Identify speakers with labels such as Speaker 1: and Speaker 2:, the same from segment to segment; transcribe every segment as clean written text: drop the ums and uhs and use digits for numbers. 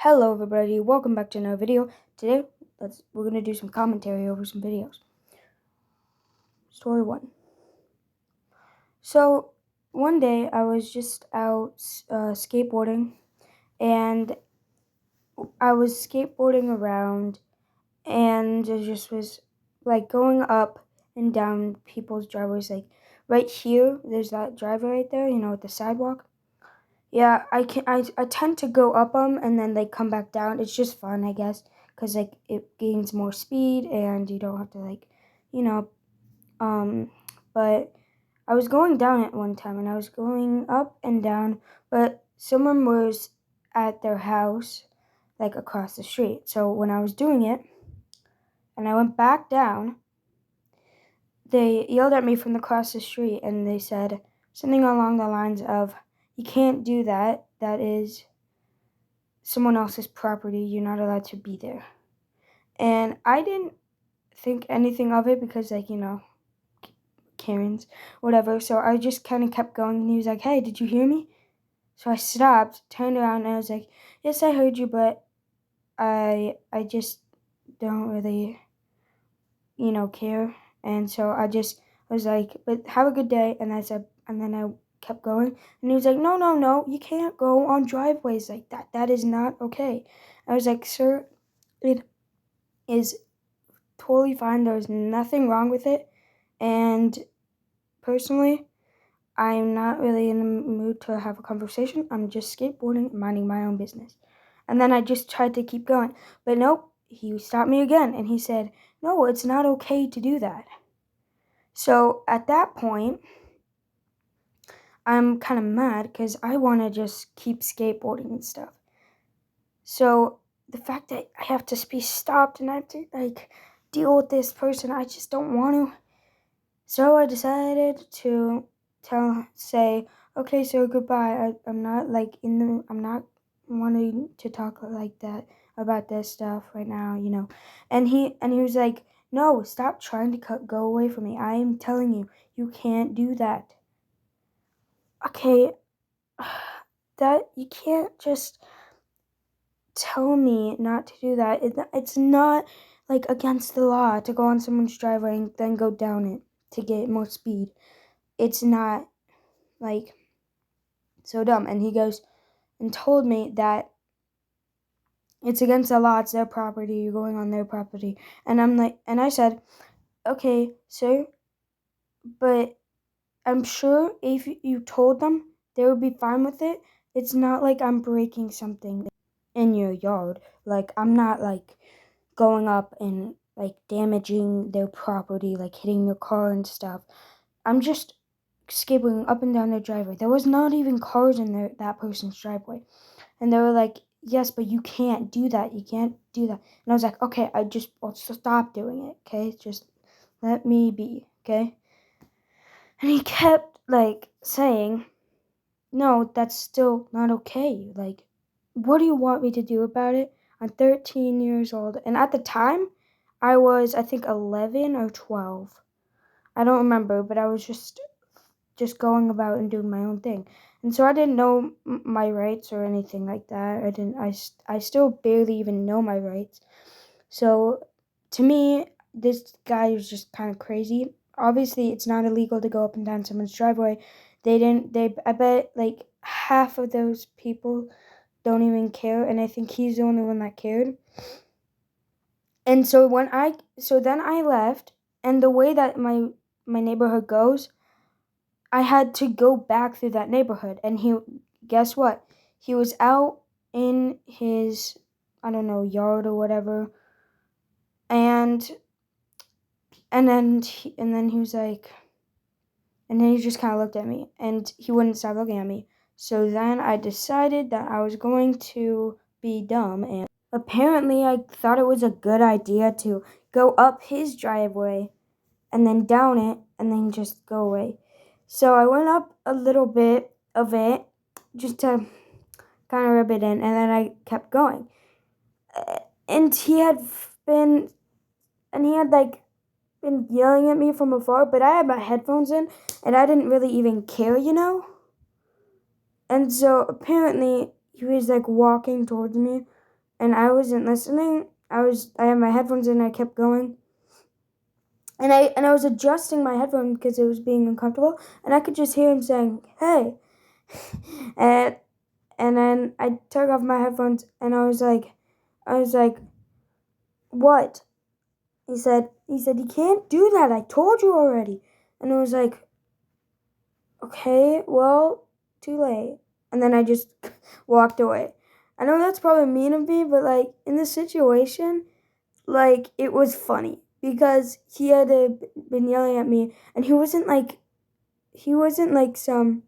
Speaker 1: Hello everybody, welcome back to another video. Today, we're gonna do some commentary over some videos. Story 1. So, one day I was just out skateboarding, and I was skateboarding around, and it just was like going up and down people's driveways. Like right here, there's that driveway right there, with the sidewalk. Yeah, I tend to go up them and then they come back down. It's just fun, I guess, because like it gains more speed and you don't have to you know, but I was going down it one time and I was going up and down, but someone was at their house like across the street. So when I was doing it and I went back down, they yelled at me from across the street and they said something along the lines of, "You can't do that. That is someone else's property. You're not allowed to be there." And I didn't think anything of it because, Karens, whatever. So I just kind of kept going. And he was like, "Hey, did you hear me?" So I stopped, turned around, and I was like, "Yes, I heard you, but I just don't really, care." And so I was like, "But have a good day." And then I kept going. And he was like, "No, no, no, you can't go on driveways like that. That is not okay." I was like, "Sir, it is totally fine. There's nothing wrong with it. And personally, I'm not really in the mood to have a conversation. I'm just skateboarding, minding my own business." And then I just tried to keep going. But nope, he stopped me again and he said, "No, it's not okay to do that." So at that point, I'm kind of mad because I want to just keep skateboarding and stuff. So the fact that I have to be stopped and I have to deal with this person, I just don't want to. So I decided to say, "Okay, so goodbye. I'm not I'm not wanting to talk like that about this stuff right now, you know." And he was like, "No, stop trying to go away from me. I am telling you, you can't do that." Okay, that you can't just tell me not to do that. It's not against the law to go on someone's driveway and then go down it to get more speed. It's not so dumb. And he goes and told me that it's against the law, it's their property, you're going on their property. And I said, "Okay, sir, but I'm sure if you told them, they would be fine with it. It's not like I'm breaking something in your yard. Like, I'm not going up and damaging their property, hitting their car and stuff. I'm just skateboarding up and down their driveway. There was not even cars in that person's driveway." And they were like, "Yes, but you can't do that. You can't do that." And I was like, "Okay, I'll stop doing it, okay? Just let me be, okay?" And he kept saying, "No, that's still not okay. What do you want me to do about it? I'm 13 years old." And at the time, I was, I think, 11 or 12. I don't remember, but I was just going about and doing my own thing. And so I didn't know my rights or anything like that. I still barely even know my rights. So to me, this guy was just kind of crazy. Obviously, it's not illegal to go up and down someone's driveway. I bet half of those people don't even care. And I think he's the only one that cared. And so then I left, and the way that my neighborhood goes, I had to go back through that neighborhood. And guess what? He was out in his, I don't know, yard or whatever. And then he was like, and then he just kind of looked at me and he wouldn't stop looking at me. So then I decided that I was going to be dumb, and apparently I thought it was a good idea to go up his driveway and then down it and then just go away. So I went up a little bit of it just to kind of rub it in, and then I kept going. And he had been yelling at me from afar, but I had my headphones in and I didn't really even care, you know? And so apparently he was walking towards me, and I wasn't listening. I had my headphones in, and I kept going. And I was adjusting my headphone because it was being uncomfortable, and I could just hear him saying, "Hey." and and then I took off my headphones, and I was like, "What?" "You can't do that. I told you already." And I was like, "Okay, well, too late." And then I just walked away. I know that's probably mean of me, but like in this situation, like it was funny because he had been yelling at me, and he wasn't like some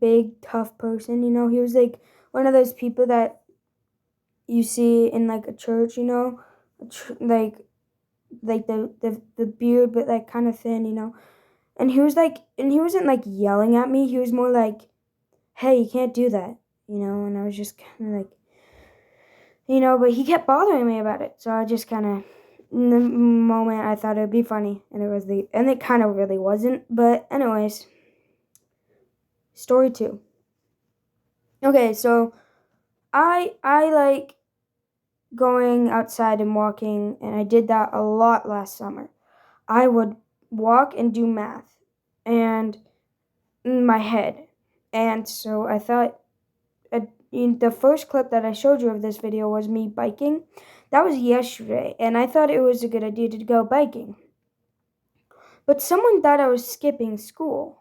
Speaker 1: big tough person, you know. He was like one of those people that you see in like a church, you know, like the beard, but like kind of thin, you know. And he wasn't like yelling at me. He was more like, "Hey, you can't do that," you know. And I was just kind of like, you know, but he kept bothering me about it, so I just kind of, in the moment, I thought it would be funny, and it kind of really wasn't. But anyways, story 2. Okay, so I like going outside and walking, and I did that a lot last summer. I would walk and do math, and in my head, and so I thought the first clip that I showed you of this video was me biking. That was yesterday, and I thought it was a good idea to go biking. But someone thought I was skipping school.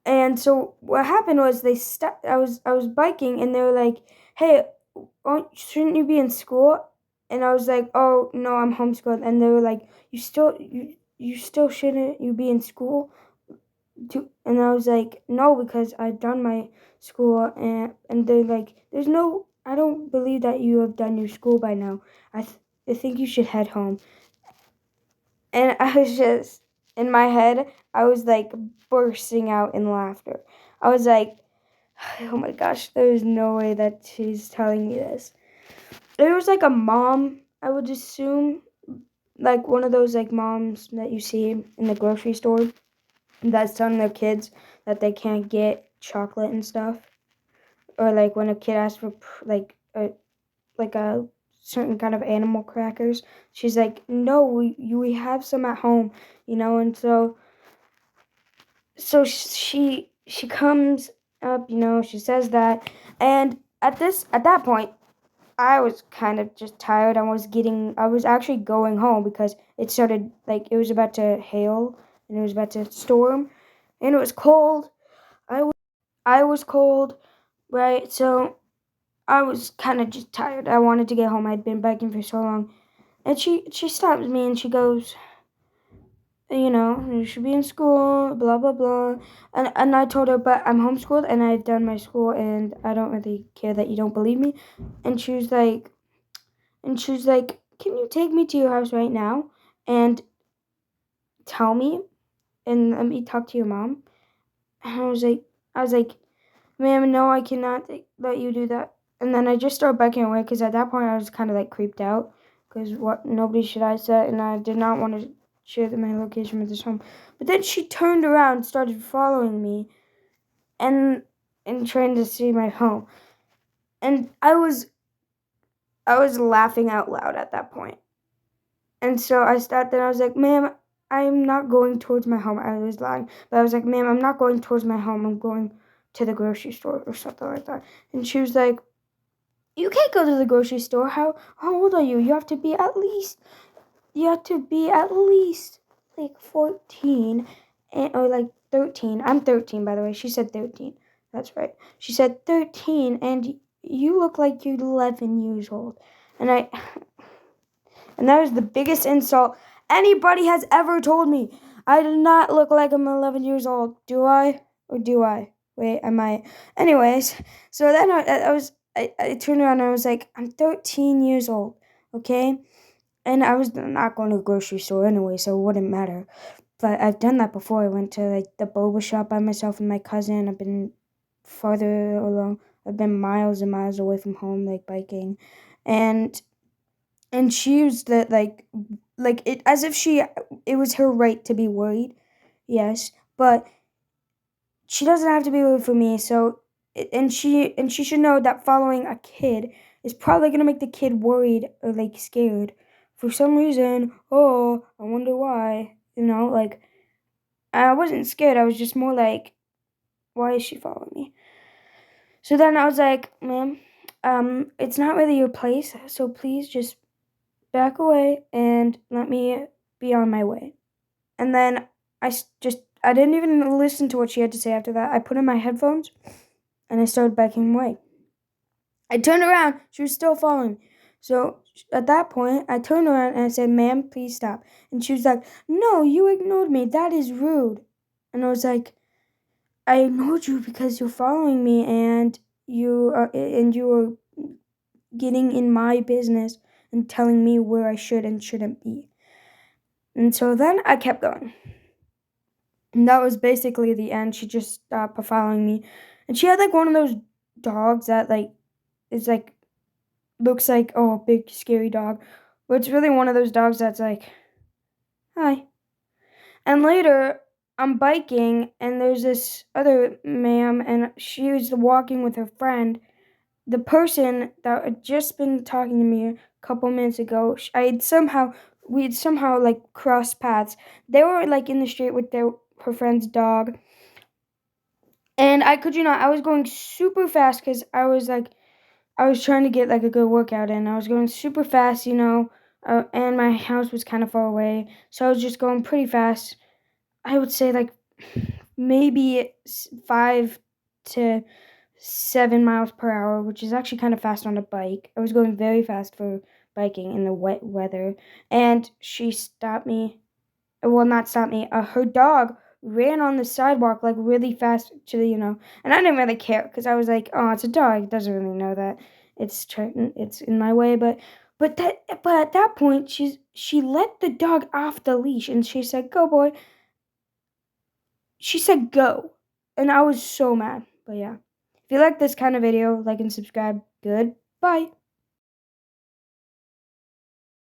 Speaker 1: And so what happened was I was biking, and they were like, "Hey, shouldn't you be in school?" And I was like, "Oh, no, I'm homeschooled." And they were like, you still shouldn't you be in school?" And I was like, "No, because I've done my school." And they're like, I don't believe that you have done your school by now. I think you should head home." And I was just, in my head, I was like bursting out in laughter. I was like, "Oh my gosh, there's no way that she's telling me this." There was like a mom, I would assume, like one of those like moms that you see in the grocery store that's telling their kids that they can't get chocolate and stuff. Or like when a kid asks for like a certain kind of animal crackers, she's like, "No, we have some at home," you know. And so she comes up, you know, she says that, and at that point, I was kind of just tired. I was actually going home because it started like it was about to hail, and it was about to storm, and it was cold. I was cold, right? So I was kind of just tired. I wanted to get home. I'd been biking for so long. And she stops me and she goes, "You know, you should be in school, blah, blah, blah." And I told her, "But I'm homeschooled and I've done my school and I don't really care that you don't believe me." And she was like, "Can you take me to your house right now and tell me and let me talk to your mom?" And I was like, "Ma'am, no, I cannot let you do that." And then I just started backing away because at that point I was kind of like creeped out because what nobody should I say, and I did not want to share my location with this home. But then she turned around, and started following me, and trying to see my home, and I was laughing out loud at that point. And so I stopped and I was like, "Ma'am, I'm not going towards my home." I was lying, but I was like, "Ma'am, I'm not going towards my home. I'm going to the grocery store," or something like that. And she was like, "You can't go to the grocery store. How old are you? You have to be at least like 14 or like 13. I'm 13, by the way." She said 13. That's right. She said 13, and you look like you're 11 years old. And and that was the biggest insult anybody has ever told me. I do not look like I'm 11 years old. Do I? Or do I? Wait, I might. Anyways, so then I turned around and I was like, "I'm 13 years old, okay?" And I was not going to the grocery store anyway, so it wouldn't matter. But I've done that before. I went to like the boba shop by myself and my cousin. I've been farther along. I've been miles and miles away from home, like biking, and she used that like it as if it was her right to be worried. Yes, but she doesn't have to be worried for me. So and she should know that following a kid is probably gonna make the kid worried or like scared for some reason. Oh, I wonder why. Like I wasn't scared. I was just more like, why is she following me? So then I was like, ma'am, it's not really your place, so please just back away and let me be on my way. And then I didn't even listen to what she had to say after that. I put in my headphones and I started backing away. I turned around, she was still following. So at that point, I turned around and I said, ma'am, please stop. And she was like, no, you ignored me. That is rude. And I was like, I ignored you because you're following me and you are getting in my business and telling me where I should and shouldn't be. And so then I kept going. And that was basically the end. She just stopped following me. And she had like one of those dogs that like is like looks like, oh, a big scary dog. But it's really one of those dogs that's like, hi. And later I'm biking and there's this other ma'am and she was walking with her friend. The person that had just been talking to me a couple minutes ago, we had somehow like crossed paths. They were like in the street with her friend's dog. And I could you not, I was going super fast because I was trying to get like a good workout in. I was going super fast, and my house was kind of far away, so I was just going pretty fast. I would say like maybe 5 to 7 miles per hour, which is actually kind of fast on a bike. I was going very fast for biking in the wet weather, and she stopped me. Well, not stopped me. Her dog ran on the sidewalk like really fast to and I didn't really care because I was like, oh, it's a dog. It doesn't really know that it's in my way, but at that point she let the dog off the leash and she said, "Go, boy." She said, "Go," and I was so mad. But yeah, if you like this kind of video, like and subscribe. Goodbye.